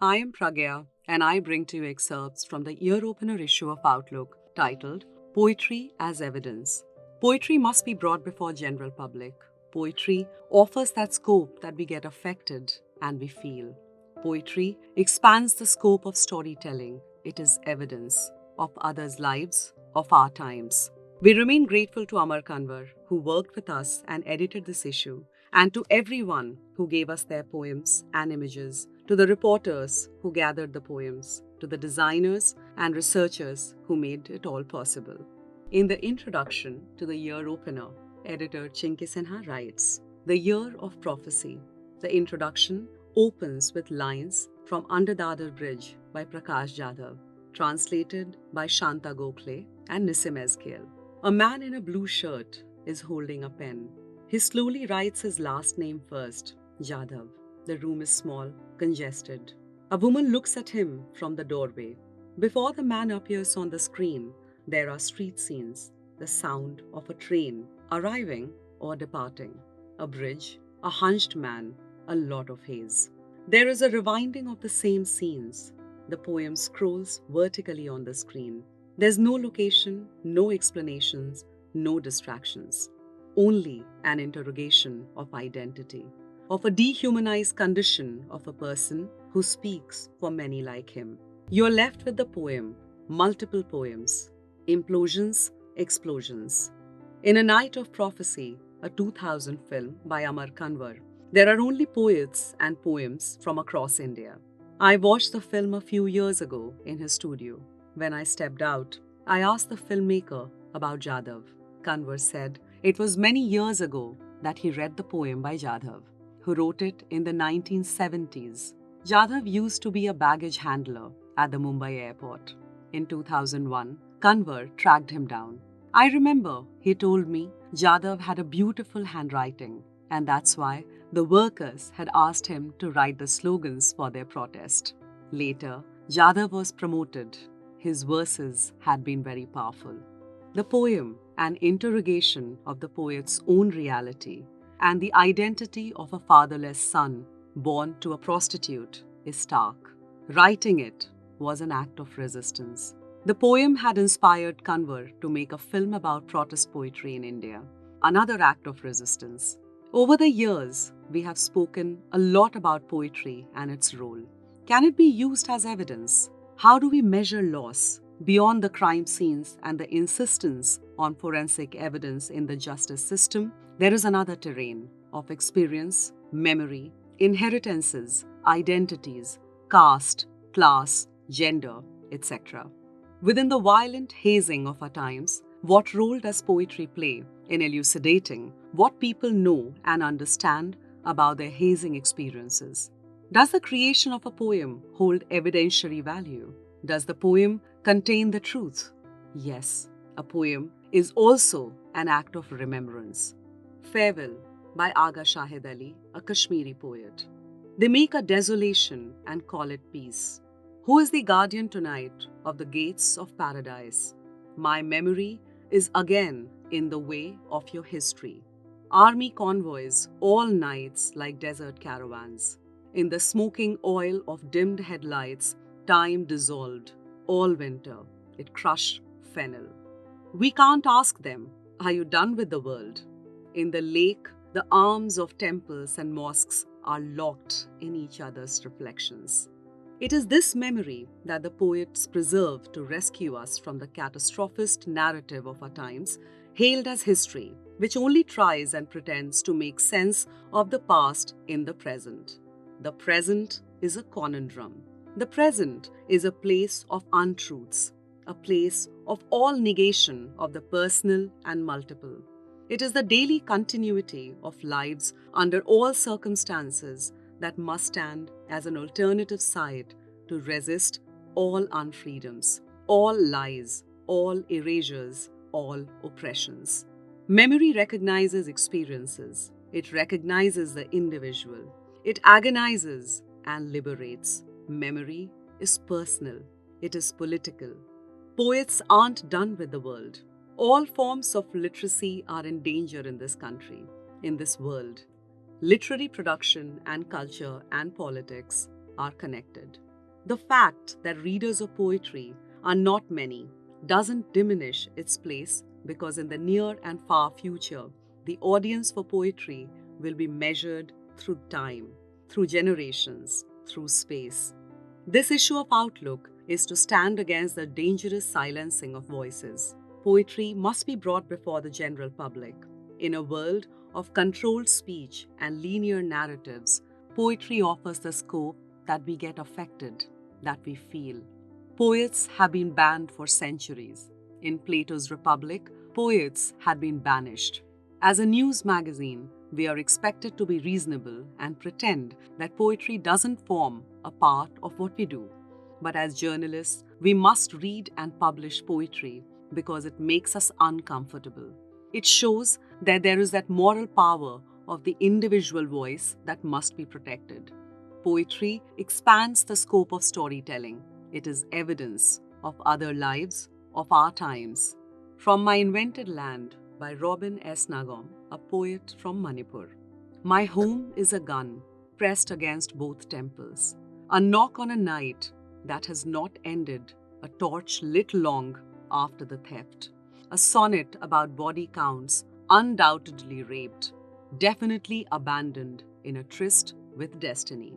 I am Pragya, and I bring to you excerpts from the year opener issue of Outlook titled Poetry as Evidence. Poetry must be brought before general public. Poetry offers that scope that we get affected and we feel. Poetry expands the scope of storytelling. It is evidence of others' lives, of our times. We remain grateful to Amar Kanwar, who worked with us and edited this issue, and to everyone who gave us their poems and images, to the reporters who gathered the poems, to the designers and researchers who made it all possible. In the introduction to the year opener, editor Chinky Sinha writes, "The Year of Prophecy." The introduction opens with lines from Under Dadar Bridge by Prakash Jadhav, translated by Shanta Gokhale and Nissim Ezkeel. A man in a blue shirt is holding a pen. He slowly writes his last name first, Jadhav. The room is small, congested. A woman looks at him from the doorway. Before the man appears on the screen, there are street scenes, the sound of a train arriving or departing, a bridge, a hunched man, a lot of haze. There is a rewinding of the same scenes. The poem scrolls vertically on the screen. There's no location, no explanations, no distractions. Only an interrogation of identity, of a dehumanized condition of a person who speaks for many like him. You're left with the poem, multiple poems, implosions, explosions. In A Night of Prophecy, a 2000 film by Amar Kanwar, there are only poets and poems from across India. I watched the film a few years ago in his studio. When I stepped out, I asked the filmmaker about Jadhav. Kanwar said it was many years ago that he read the poem by Jadhav, who wrote it in the 1970s. Jadhav used to be a baggage handler at the Mumbai airport. In 2001, Kanwar tracked him down. I remember he told me Jadhav had a beautiful handwriting, and that's why the workers had asked him to write the slogans for their protest. Later, Jadhav was promoted. His verses had been very powerful. The poem, an interrogation of the poet's own reality and the identity of a fatherless son born to a prostitute, is stark. Writing it was an act of resistance. The poem had inspired Kanwar to make a film about protest poetry in India, another act of resistance. Over the years, we have spoken a lot about poetry and its role. Can it be used as evidence? How do we measure loss? Beyond the crime scenes and the insistence on forensic evidence in the justice system, there is another terrain of experience, memory, inheritances, identities, caste, class, gender, etc. Within the violent hazing of our times, what role does poetry play in elucidating what people know and understand about their hazing experiences? Does the creation of a poem hold evidentiary value? Does the poem contain the truth? Yes, a poem is also an act of remembrance. Farewell by Aga Shahid Ali, a Kashmiri poet. They make a desolation and call it peace. Who is the guardian tonight of the gates of paradise? My memory is again in the way of your history. Army convoys, all nights like desert caravans. In the smoking oil of dimmed headlights, time dissolved. All winter, it crushed fennel. We can't ask them, are you done with the world? In the lake, the arms of temples and mosques are locked in each other's reflections. It is this memory that the poets preserve to rescue us from the catastrophist narrative of our times, hailed as history, which only tries and pretends to make sense of the past in the present. The present is a conundrum. The present is a place of untruths, a place of all negation of the personal and multiple. It is the daily continuity of lives under all circumstances that must stand as an alternative side to resist all unfreedoms, all lies, all erasures, all oppressions. Memory recognizes experiences. It recognizes the individual. It agonizes and liberates. Memory is personal. It is political. Poets aren't done with the world. All forms of literacy are in danger in this country, in this world. Literary production and culture and politics are connected. The fact that readers of poetry are not many doesn't diminish its place, because in the near and far future, the audience for poetry will be measured through time, through generations, through space. This issue of Outlook is to stand against the dangerous silencing of voices. Poetry must be brought before the general public. In a world of controlled speech and linear narratives, poetry offers the scope that we get affected, that we feel. Poets have been banned for centuries. In Plato's Republic, poets had been banished. As a news magazine, we are expected to be reasonable and pretend that poetry doesn't form a part of what we do. But as journalists, we must read and publish poetry because it makes us uncomfortable. It shows that there is that moral power of the individual voice that must be protected. Poetry expands the scope of storytelling. It is evidence of other lives, of our times. From My Invented Land by Robin S. Nagom, a poet from Manipur. My home is a gun pressed against both temples, a knock on a night that has not ended, a torch lit long after the theft, a sonnet about body counts undoubtedly raped, definitely abandoned in a tryst with destiny.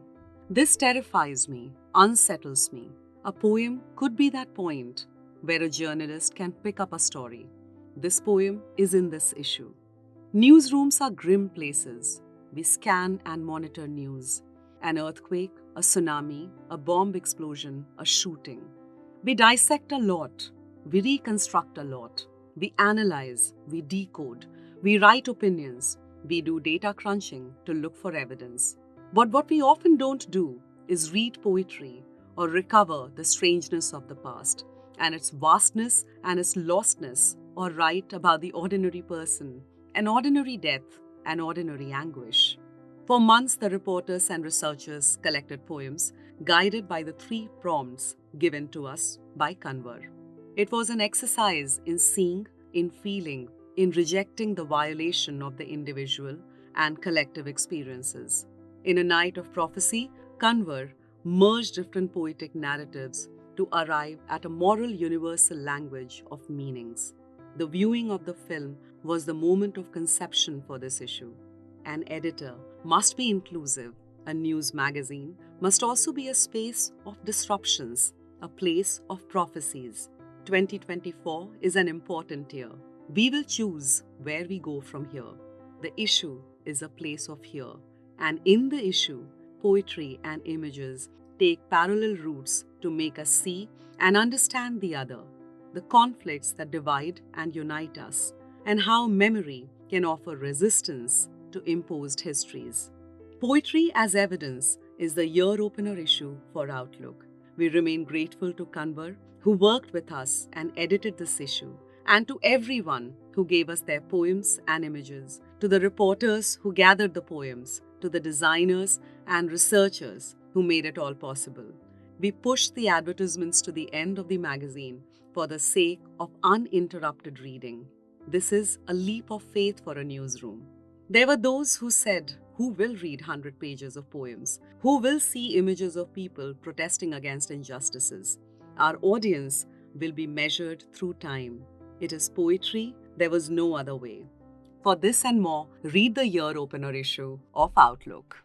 This terrifies me, unsettles me. A poem could be that point where a journalist can pick up a story. This poem is in this issue. Newsrooms are grim places. We scan and monitor news. An earthquake, a tsunami, a bomb explosion, a shooting. We dissect a lot. We reconstruct a lot. We analyze, we decode, we write opinions, we do data crunching to look for evidence. But what we often don't do is read poetry or recover the strangeness of the past and its vastness and its lostness, or write about the ordinary person, an ordinary death, an ordinary anguish. For months, the reporters and researchers collected poems guided by the 3 prompts given to us by Kanwar. It was an exercise in seeing, in feeling, in rejecting the violation of the individual and collective experiences. In a night of prophecy, Kanwar merged different poetic narratives to arrive at a moral universal language of meanings. The viewing of the film was the moment of conception for this issue. An editor must be inclusive. A news magazine must also be a space of disruptions, a place of prophecies. 2024 is an important year. We will choose where we go from here. The issue is a place of here. And in the issue, poetry and images take parallel routes to make us see and understand the other, the conflicts that divide and unite us, and how memory can offer resistance to imposed histories. Poetry as Evidence is the year-opener issue for Outlook. We remain grateful to Kanwar, who worked with us and edited this issue, and to everyone who gave us their poems and images, to the reporters who gathered the poems, to the designers and researchers who made it all possible. We pushed the advertisements to the end of the magazine for the sake of uninterrupted reading. This is a leap of faith for a newsroom. There were those who said, who will read 100 pages of poems? Who will see images of people protesting against injustices? Our audience will be measured through time. It is poetry, there was no other way. For this and more, read the year opener issue of Outlook.